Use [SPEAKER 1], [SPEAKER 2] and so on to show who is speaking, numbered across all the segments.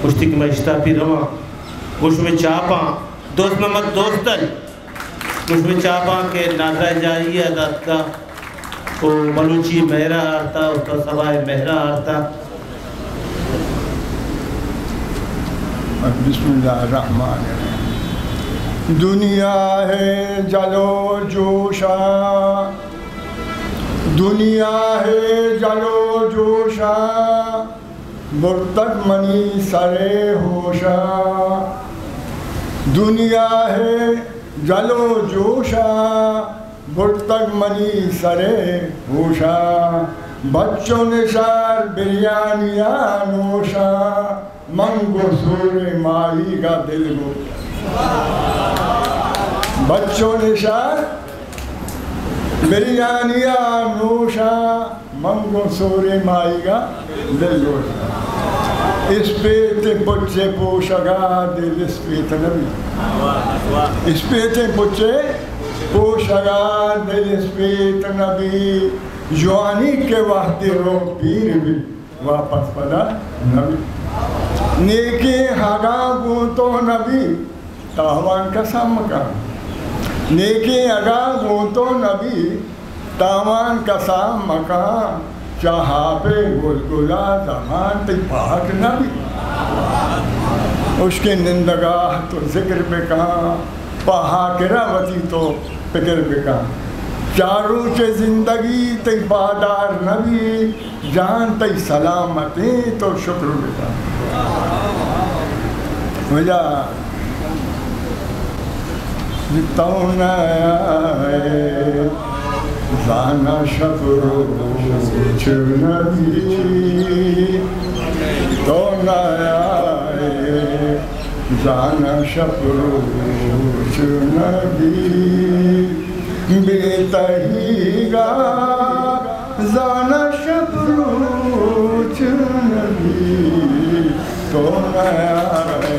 [SPEAKER 1] پشتی کی مجھتا پی رواں گوش میں چاپاں دوست محمد دوستن گوش میں چاپاں کے ناظرہ جائیے عدد کا وہ بلوچی مہرہ آرتا اس کا سوائے مہرہ آرتا.
[SPEAKER 2] بسم اللہ الرحمن الرحیم. دنیا ہے جلو جوشا دنیا ہے جلو جوشا مرتد منی سرے ہوشا. دنیا ہے جلو جوشا مرتد منی سرے ہوشا. بچوں نے شار بریانیاں نوشا منگو سور ماہی کا دل گو. بچوں نے شار بریانیاں نوشا منگو سور ماہی کا دل گو. اس پیتے پچے پوشگا دل اس پیتے نبی. اس پیتے پچے پوشگا دل اس پیتے نبی. جوانی کے وقت رو پیر بھی واپس پدا نبی. نیکی ہاگا گو تو نبی تاوان کا سامکا. نیکی ہاگا گو تو نبی تاوان کا سامکا. چاہا پہ گلگلا زمان تی پاک نبی. اس کے نندگاہ تو ذکر پہ کہاں پہا کراوتی تو فکر پہ کہاں. چاروں چے زندگی تی پادار نبی جان تی سلامتی تو شکر بتا. وجہ تون آئے زانا شکر چھ نبی. تون آئے زانا شکر چھ نبی. بیتہی گا زانا شکر چھ نبی. تو آئے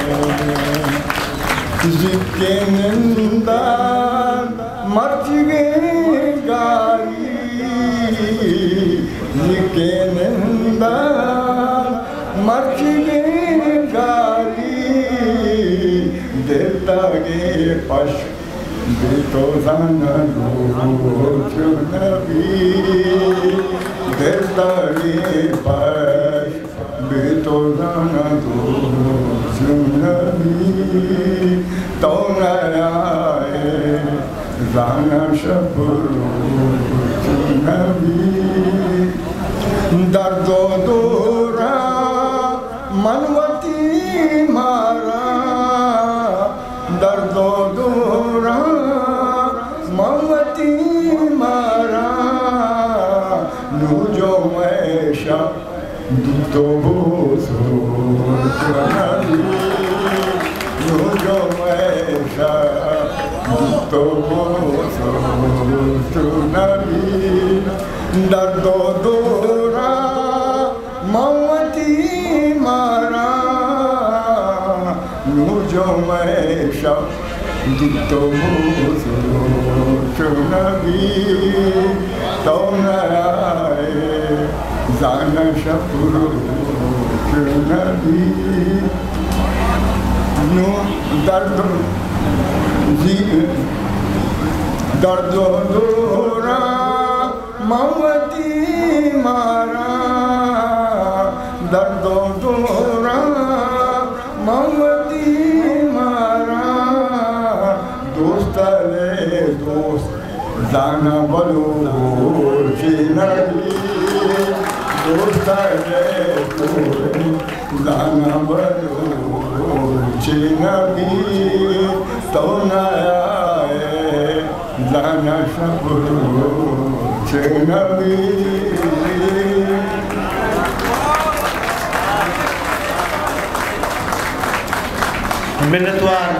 [SPEAKER 2] زکے نندار مرچ گئے گاری. زکے نندار مرچ گئے گاری. دیتا گے پش بیتو زانا روچ نبی. دیتا گے پش بیتو زانا روچ نبی. تو آئے زانا شکر نبی. درد و دورا منوتی مارا. درد و دورا منوتی مارا. نو جو میں شب تو وہ سوچ نبی. نو جو میں شب تو وہ سوچ نبی. درد و دورا موتی مارا. نو جو میں شب تو وہ سوچ نبی. تو آئے زانا شکر چھ نبی. نو درد درد و دورا موتی مارا. درد و دورا موتی مارا. دوست لے دوست زانا بلوچ نبی. دوست لے دوست زانا بلوچ نبی. تو آئے زانا شکر چھ نبی.
[SPEAKER 1] منتوار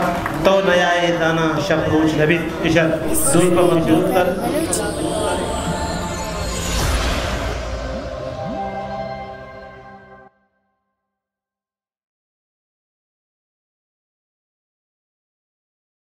[SPEAKER 1] تو نیائے زانا شکر نبی. اشار دور پر منظور کر